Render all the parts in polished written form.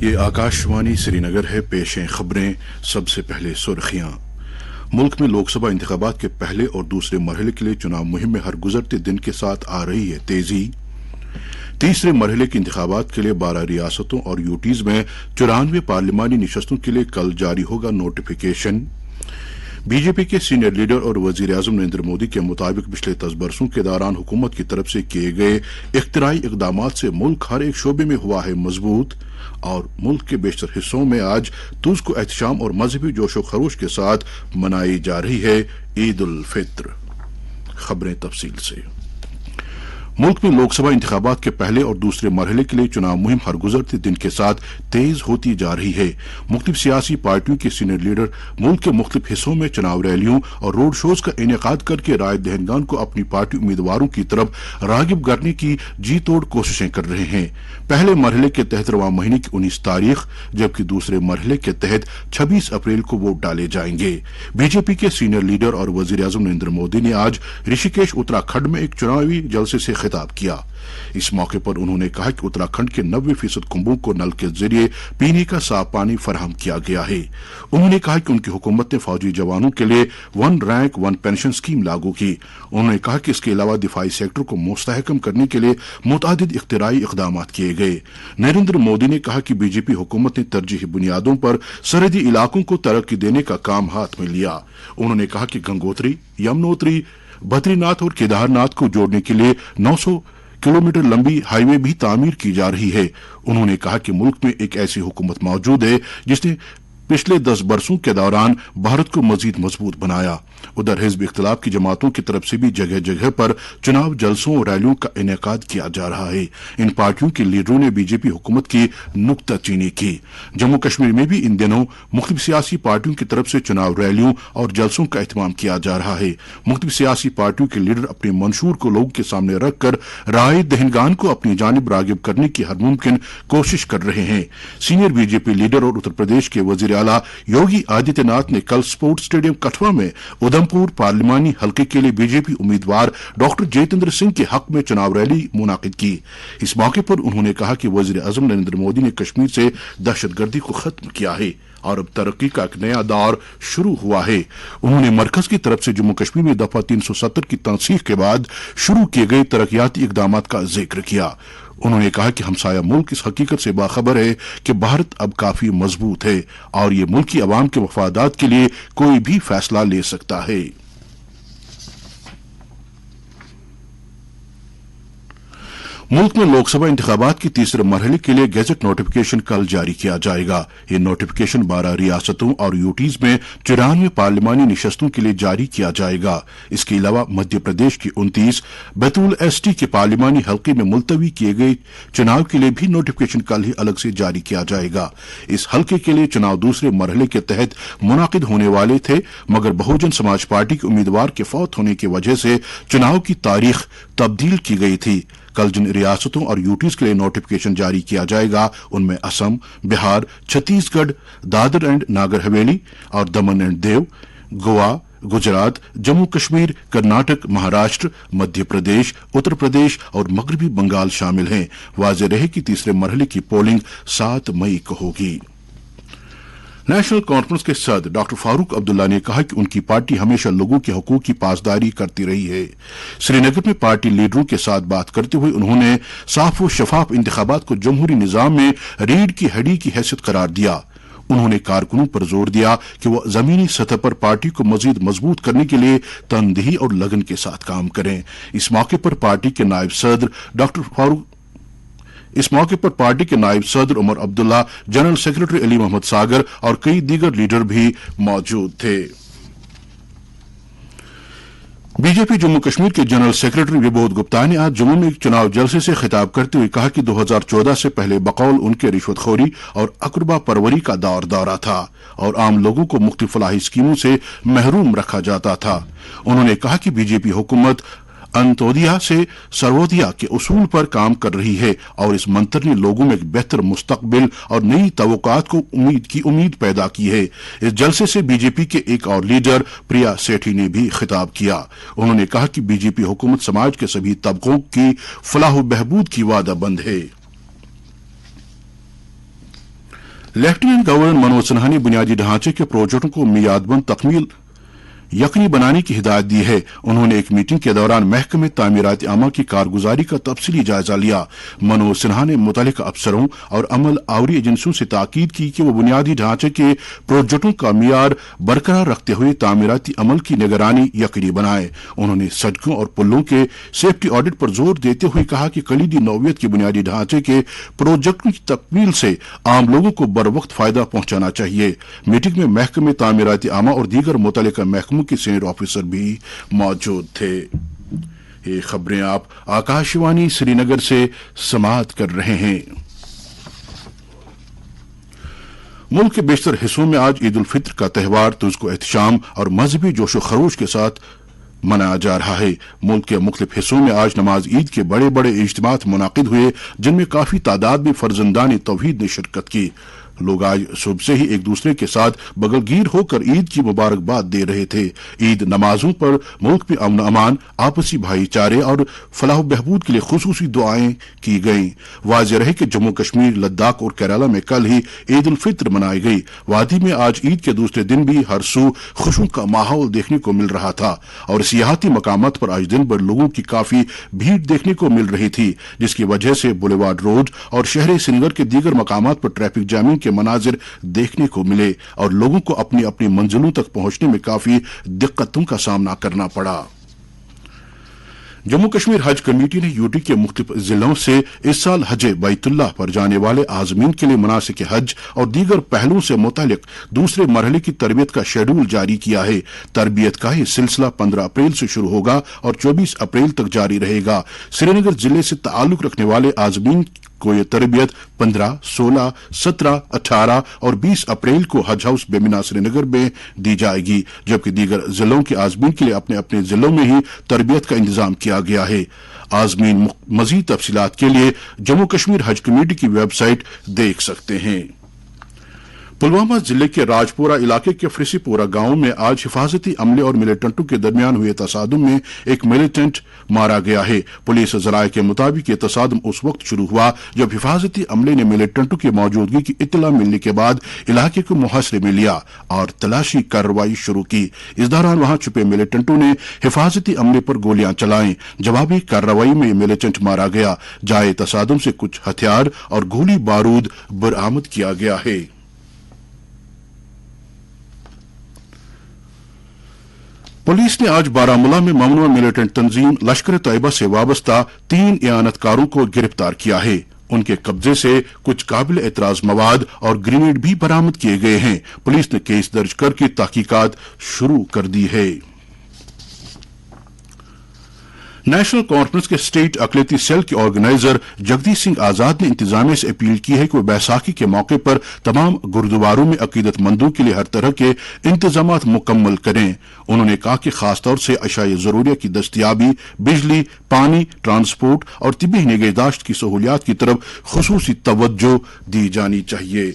ये आकाशवाणी श्रीनगर है। पेश हैं खबरें। सबसे पहले सुर्खियां। मुल्क में लोकसभा इंतखाबात के पहले और दूसरे मरहले के लिए चुनाव मुहिम में हर गुजरते दिन के साथ आ रही है तेजी। तीसरे मरहले के इंतखाबात के लिए 12 रियासतों और यूटीज में 94 पार्लिमानी निशस्तों के लिए कल जारी होगा नोटिफिकेशन। बीजेपी के सीनियर लीडर और वजीर आजम नरेंद्र मोदी के मुताबिक पिछले 10 बरसों के दौरान हुकूमत की तरफ से किए गए इख्तिराई इकदामात से मुल्क हर एक शोबे में हुआ है मजबूत और मुल्क के बेशतर हिस्सों में आज तुज को एहतशाम और मजहबी जोशो खरोश के साथ मनाई जा रही है ईद उल फित्र। खबरें तफसील से। मुल्क में लोकसभा इंतखाबात के पहले और दूसरे मरहले के लिए चुनाव मुहिम हर गुजरते दिन के साथ तेज होती जा रही है। मुख्तलिफ सियासी पार्टियों के सीनियर लीडर मुल्क के मुख्तलिफ हिस्सों में चुनाव रैलियों और रोड शोज का इनेकाद करके राय दहनगान को अपनी पार्टी उम्मीदवारों की तरफ रागिब करने की जी तोड़ कोशिशें कर रहे हैं। पहले मरहले के तहत रवां महीने की 19 तारीख जबकि दूसरे मरहले के तहत 26 अप्रैल को वोट डाले जाएंगे। बीजेपी के सीनियर लीडर और वजीर आजम नरेंद्र मोदी ने आज ऋषिकेश उत्तराखंड में एक चुनावी जलसे से खिताब किया। इस मौके पर उन्होंने कहा कि उत्तराखंड के 90% कुंभों को नल के जरिए पीने का साफ पानी फराहम किया गया है। उन्होंने कहा कि उनकी हुकूमत ने फौजी जवानों के लिए 1 रैंक 1 पेंशन स्कीम लागू की। उन्होंने कहा कि इसके अलावा दिफाई सेक्टर को मुस्तहकम करने के लिए मुतादिद इख्तिराई इकदामात किए गए। नरेंद्र मोदी ने कहा कि बीजेपी हुकूमत ने तरजीही बुनियादों पर सरहदी इलाकों को तरक्की देने का काम हाथ में लिया। उन्होंने कहा कि गंगोत्री, यमुनोत्री, बद्रीनाथ और केदारनाथ को जोड़ने के लिए 900 किलोमीटर लंबी हाईवे भी तामीर की जा रही है। उन्होंने कहा कि मुल्क में एक ऐसी हुकूमत मौजूद है जिसने पिछले 10 बरसों के दौरान भारत को मजीद मजबूत बनाया। उधर हिजब इख्तिलाफ की जमातों की तरफ से भी जगह जगह पर चुनाव जलसों और रैलियों का इनेकाद किया जा रहा है। इन पार्टियों के लीडरों ने बीजेपी हुकूमत की नुक्ताचीनी की। जम्मू कश्मीर में भी इन दिनों मुख्तलिफ सियासी पार्टियों की तरफ से चुनाव रैलियों और जलसों का एहतमाम किया जा रहा है। मुख्तलिफ सियासी पार्टियों के लीडर अपने मंशूर को लोगों के सामने रखकर राय दहनगान को अपनी जानिब रागिब करने की हर मुमकिन कोशिश कर रहे हैं। सीनियर बीजेपी लीडर और उत्तर प्रदेश के वजीर आला योगी आदित्यनाथ ने कल स्पोर्ट्स स्टेडियम कठुआ में उधमपुर पार्लिमानी हलके के लिए बीजेपी उम्मीदवार डॉक्टर जितेंद्र सिंह के हक में चुनाव रैली मुनाकिद की। इस मौके पर उन्होंने कहा कि वजीर आजम नरेंद्र मोदी ने कश्मीर से दहशतगर्दी को खत्म किया है और अब तरक्की का एक नया दौर शुरू हुआ है। उन्होंने मरकज की तरफ से जम्मू कश्मीर में दफा 370 की तंसीख के बाद शुरू किए गए तरक्याती इकदामात का जिक्र किया। उन्होंने कहा कि हमसाया मुल्क इस हकीकत से बाखबर है कि भारत अब काफी मजबूत है और ये मुल्क की अवाम के मफादात के लिए कोई भी फैसला ले सकता है। मुल्क में लोकसभा इंतखाबात के तीसरे मरहले के लिए गैजेट नोटिफिकेशन कल जारी किया जाएगा। ये नोटिफिकेशन 12 रियासतों और यूटीज में 94 पार्लिमानी निशस्तों के लिए जारी किया जाएगा। इसके अलावा मध्य प्रदेश की 29, बैतूल एसटी के पार्लिमानी हल्के में मुलतवी किए गए चुनाव के लिए भी नोटिफिकेशन कल ही अलग से जारी किया जाएगा। इस हल्के के लिए चुनाव दूसरे मरहले के तहत मुनाकिद होने वाले थे मगर बहुजन समाज पार्टी के उम्मीदवार के फौत होने की वजह से चुनाव की तारीख तब्दील की गई थी। कल जिन रियासतों और यूटीज के लिए नोटिफिकेशन जारी किया जाएगा उनमें असम, बिहार, छत्तीसगढ़, दादर एंड नागर हवेली और दमन एंड दीव, गोवा, गुजरात, जम्मू कश्मीर, कर्नाटक, महाराष्ट्र, मध्य प्रदेश, उत्तर प्रदेश और मगरबी बंगाल शामिल हैं। वाज़ेह रहे कि तीसरे मरहले की पोलिंग 7 मई को होगी। नेशनल कॉन्फ्रेंस के सदर डॉक्टर फारूक अब्दुल्ला ने कहा कि उनकी पार्टी हमेशा लोगों के हकूक की पासदारी करती रही है। श्रीनगर में पार्टी लीडरों के साथ बात करते हुए उन्होंने साफ व शफाफ इंतखाबात को जमहूरी निजाम में रीढ़ की हड्डी की हैसियत करार दिया। उन्होंने कारकुनों पर जोर दिया कि वह जमीनी सतह पर पार्टी को मजीद मजबूत करने के लिए तनदेही और लगन के साथ काम करें। इस मौके पर पार्टी के नायब सदर उमर अब्दुल्ला, जनरल सेक्रेटरी अली मोहम्मद सागर और कई दीगर लीडर भी मौजूद थे। बीजेपी जम्मू कश्मीर के जनरल सेक्रेटरी विबोध गुप्ता ने आज जम्मू में एक चुनाव जलसे से खिताब करते हुए कहा कि 2014 से पहले बकौल उनके रिश्वतखोरी और अकरबा परवरी का दौरा था और आम लोगों को मुख्तलिफ फलाही स्कीमों से महरूम रखा जाता था। उन्होंने कहा कि बीजेपी हुकूमत अंत्योदया से सर्वोदया के उसूल पर काम कर रही है और इस मंत्र ने लोगों में एक बेहतर मुस्तकबिल और नई तवक्कुआत को उम्मीद पैदा की है। इस जलसे से बीजेपी के एक और लीडर प्रिया सेठी ने भी खिताब किया। उन्होंने कहा कि बीजेपी हुकूमत समाज के सभी तबकों की फलाह व बहबूद की वादाबंद है। लेफ्टिनेंट गवर्नर मनोज सिन्हा ने बुनियादी ढांचे के प्रोजेक्टों को मियादबंद तकमील यकीनी बनाने की हिदायत दी है। उन्होंने एक मीटिंग के दौरान महकमे तामीरात आमा की कारगुजारी का तफसीली जायजा लिया। मनोज सिन्हा ने मुतल्लिका अफसरों और अमल आवरी एजेंसियों से ताकीद की कि वो बुनियादी ढांचे के प्रोजेक्टों का मियार बरकरार रखते हुए तामीराती अमल की निगरानी यकीनी बनाए। उन्होंने सड़कों और पुलों के सेफ्टी ऑडिट पर जोर देते हुए कहा कि कलीदी नौयत के बुनियादी ढांचे के प्रोजेक्टों की तकमील से आम लोगों को बर वक्त फायदा पहुंचाना चाहिए। मीटिंग में महकमे तामीराती आमा और दीगर मुतल्लिका महकमों के सीनियर ऑफिसर भी मौजूद थे। ये खबरें आप आकाशवाणी श्रीनगर से समाअत कर रहे हैं। मुल्क के बेशतर हिस्सों में आज ईद उल फित्र का त्यौहार तुज़को एहतशाम और मजहबी जोशो खरोश के साथ मनाया जा रहा है। मुल्क के मुख्तलिफ हिस्सों में आज नमाज ईद के बड़े बड़े इज्तिमात मुनाकिद हुए, जिनमें काफी तादाद में फर्जंदान तौहीद ने शिरकत की। लोग आज सुबह से ही एक दूसरे के साथ बगलगीर होकर ईद की मुबारकबाद दे रहे थे। ईद नमाजों पर मुल्क में अमन अमान, आपसी भाईचारे और फलाह बहबूद के लिए खुसूसी दुआएं की गईं। वाज़ेह रहे कि जम्मू कश्मीर, लद्दाख और केरला में कल ही ईद उल फित्र मनाई गई। वादी में आज ईद के दूसरे दिन भी हर सू खुशियों का माहौल देखने को मिल रहा था और सियाहती मकामात पर आज दिन भर लोगों की काफी भीड़ देखने को मिल रही थी, जिसकी वजह से बुलेवार्ड रोड और शहर श्रीनगर के दीगर मकामात पर ट्रैफिक जैमिंग के मनाजिर देखने को मिले और लोगों को अपनी अपनी मंजिलों तक पहुंचने में काफी दिक्कतों का सामना करना पड़ा। जम्मू कश्मीर हज कमेटी ने यूटी के मुख्तलिफ जिलों से इस साल हज बैतुल्लाह पर जाने वाले आज़मीन के लिए मनासिक हज और दीगर पहलुओं से मुतालिक दूसरे मरहले की तरबियत का शेड्यूल जारी किया है। तरबियत का यह सिलसिला 15 अप्रैल से शुरू होगा और 24 अप्रैल तक जारी रहेगा। श्रीनगर जिले से ताल्लुक रखने वाले आज़मीन को यह तरबियत 15, 16, 17, 18 और 20 अप्रैल को हज हाउस बेमिना श्रीनगर में दी जाएगी, जबकि दीगर जिलों के आज़मीन के लिए अपने अपने जिलों में ही तरबियत का इंतजाम किया गया है। आज़मीन मज़ीद तफसीलात के लिए जम्मू कश्मीर हज कमेटी की वेबसाइट देख सकते हैं। पुलवामा जिले के राजपुरा इलाके के फ्रिसीपुरा गांव में आज हिफाजती अमले और मिलिटेंटों के दरमियान हुए तसादुम में एक मिलिटेंट मारा गया है। पुलिस जराये के मुताबिक ये तसादुम उस वक्त शुरू हुआ जब हिफाजती अमले ने मिलिटेंटों की मौजूदगी की इत्तला मिलने के बाद इलाके को मुहासरे में लिया और तलाशी कार्रवाई शुरू की। इस दौरान वहां छुपे मिलिटेंटों ने हिफाजती अमले पर गोलियां चलाई। जवाबी कार्रवाई में मिलिटेंट मारा गया। जाए तसादुम से कुछ हथियार और गोली बारूद बरामद किया गया है। पुलिस ने आज बारामूला में ममनुआ मिलिटेंट तंजीम लश्कर तैयबा से वाबस्ता 3 इयानतकारों को गिरफ्तार किया है। उनके कब्जे से कुछ काबिल एतराज मवाद और ग्रेनेड भी बरामद किए गए हैं। पुलिस ने केस दर्ज करके तहकीकात शुरू कर दी है। नेशनल कॉन्फ्रेंस के स्टेट अकलियती सेल के ऑर्गेनाइजर जगदीश सिंह आजाद ने इंतजामिया से अपील की है कि वो बैसाखी के मौके पर तमाम गुरुद्वारों में अकीदतमंदों के लिए हर तरह के इंतजामात मुकम्मल करें। उन्होंने कहा कि खासतौर से अशाए ज़रूरिया की दस्तयाबी, बिजली, पानी, ट्रांसपोर्ट और तिब्बी निगहदाश्त की सहूलियात की तरफ खुसूसी तवज्जो दी जानी चाहिए।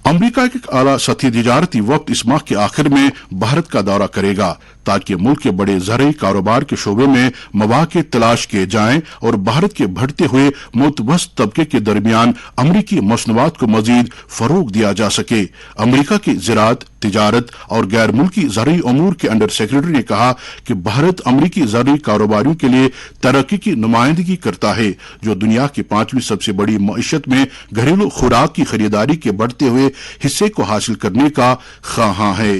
अमरीका के आला सतही तिजारती वक्त इस माह के आखिर में भारत का दौरा करेगा ताकि मुल्क के बड़े ज़रई कारोबार के शोबे में मौक़े तलाश किए जाएं और भारत के बढ़ते हुए मुतवस्सित तबके के दरमियान अमरीकी मसनूआत को मजीद फरोग दिया जा सके। अमरीका की ज़राअत, तिजारत और गैर मुल्की ज़रई अमूर के अंडर सेक्रेटरी ने कहा कि भारत अमरीकी ज़रई कारोबारियों के लिए तरक्की की नुमाइंदगी करता है, जो दुनिया की 5वीं सबसे बड़ी मईशत में घरेलू खुराक की खरीदारी के बढ़ते हुए हिस्से को हासिल करने का ख्वाहां है।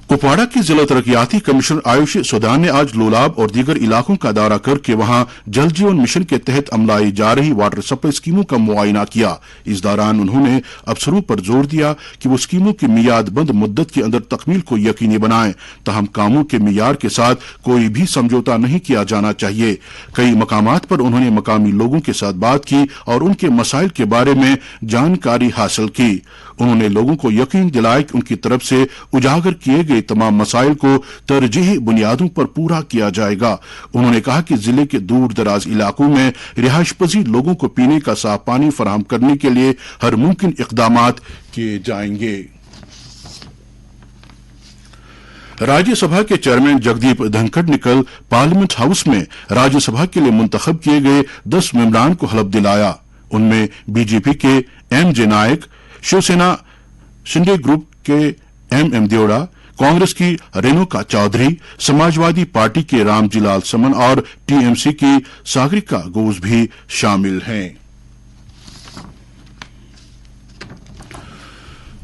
कुपवाड़ा के जिला तरक्याती कमिश्नर आयुष सुदान ने आज लोलाब और दीगर इलाकों का दौरा करके वहां जल जीवन मिशन के तहत अमलाई जा रही वाटर सप्लाई स्कीमों का मुआयना किया। इस दौरान उन्होंने अफसरों पर जोर दिया कि वो स्कीमों की मियादबंद मुद्दत के अंदर तकमील को यकीनी बनाएं, ताहम कामों के मियार के साथ कोई भी समझौता नहीं किया जाना चाहिए। कई मकामात पर उन्होंने मकामी लोगों के साथ बात की और उनके मसाइल के बारे में जानकारी हासिल की। उन्होंने लोगों को यकीन दिलाया कि उनकी तरफ से उजागर किए गए तमाम मसाइल को तरजीही बुनियादों पर पूरा किया जाएगा। उन्होंने कहा कि जिले के दूर दराज इलाकों में रिहाइश पजीर लोगों को पीने का साफ पानी फराहम करने के लिए हर मुमकिन इक़दामात किए जाएंगे। राज्य सभा के चेयरमैन जगदीप धनखड़ ने कल पार्लियामेंट हाउस में राज्य सभा के लिए मुंतखब किए गए 10 मेंबरान को हलफ दिलाया। उनमें बीजेपी के एम.जे. नायक, शिवसेना शिंदे ग्रुप के एम देवड़ा, कांग्रेस की रेणुका चौधरी, समाजवादी पार्टी के रामजीलाल समन और टीएमसी की सागरिका घोष भी शामिल हैं।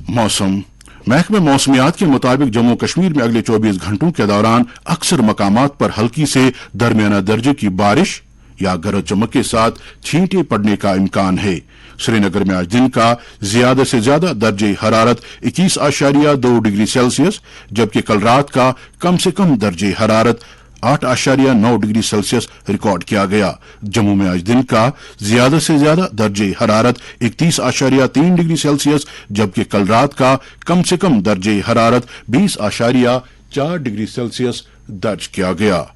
मौसम। महकमे मौसमियात के मुताबिक जम्मू कश्मीर में अगले 24 घंटों के दौरान अक्सर मकामात पर हल्की से दरमियाना दर्जे की बारिश या गरज चमक के साथ छींटे पड़ने का इम्कान है। श्रीनगर में आज दिन का ज्यादा से ज्यादा दर्जे हरारत 21.2 डिग्री सेल्सियस, जबकि कल रात का कम से कम दर्जे हरारत 8.9 डिग्री सेल्सियस रिकॉर्ड किया गया। जम्मू में आज दिन का ज्यादा से ज्यादा दर्जे हरारत 31.3 डिग्री सेल्सियस, जबकि कल रात का कम से कम दर्जे हरारत 20.4 डिग्री सेल्सियस दर्ज किया गया।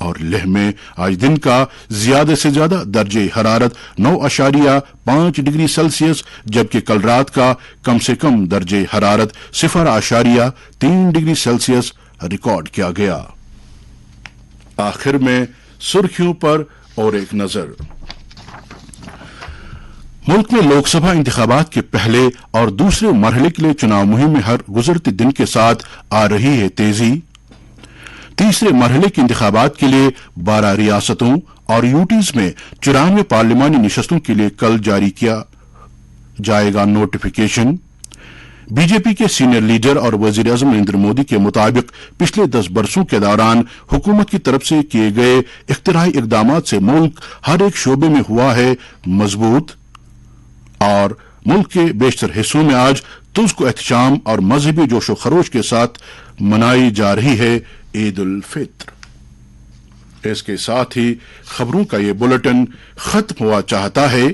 और लेह में आज दिन का ज्यादा से ज्यादा दर्जे हरारत 9.5 डिग्री सेल्सियस, जबकि कल रात का कम से कम दर्जे हरारत 0.3 डिग्री सेल्सियस रिकॉर्ड किया गया। आखिर में सुर्खियों पर और एक नजर। मुल्क में लोकसभा इंतखाबात के पहले और दूसरे मरहले के लिए चुनाव मुहिम में हर गुजरते दिन के साथ आ रही है तेजी। तीसरे मरहले के इंतखाबात के लिए 12 रियासतों और यूटीज में 94 पार्लिमानी निशस्तों के लिए कल जारी किया जाएगा नोटिफिकेशन। बीजेपी के सीनियर लीडर और वजीर आजम नरेंद्र मोदी के मुताबिक पिछले 10 बरसों के दौरान हुकूमत की तरफ से किए गए इख्तिराई इकदामात से मुल्क हर एक शोबे में हुआ है मजबूत और मुल्क के बेशतर हिस्सों में आज तुज़्को एहतशाम और मजहबी जोशो खरोश के साथ मनाई जा रही है ईद उल फित्र। इसके साथ ही खबरों का ये बुलेटिन खत्म हुआ चाहता है।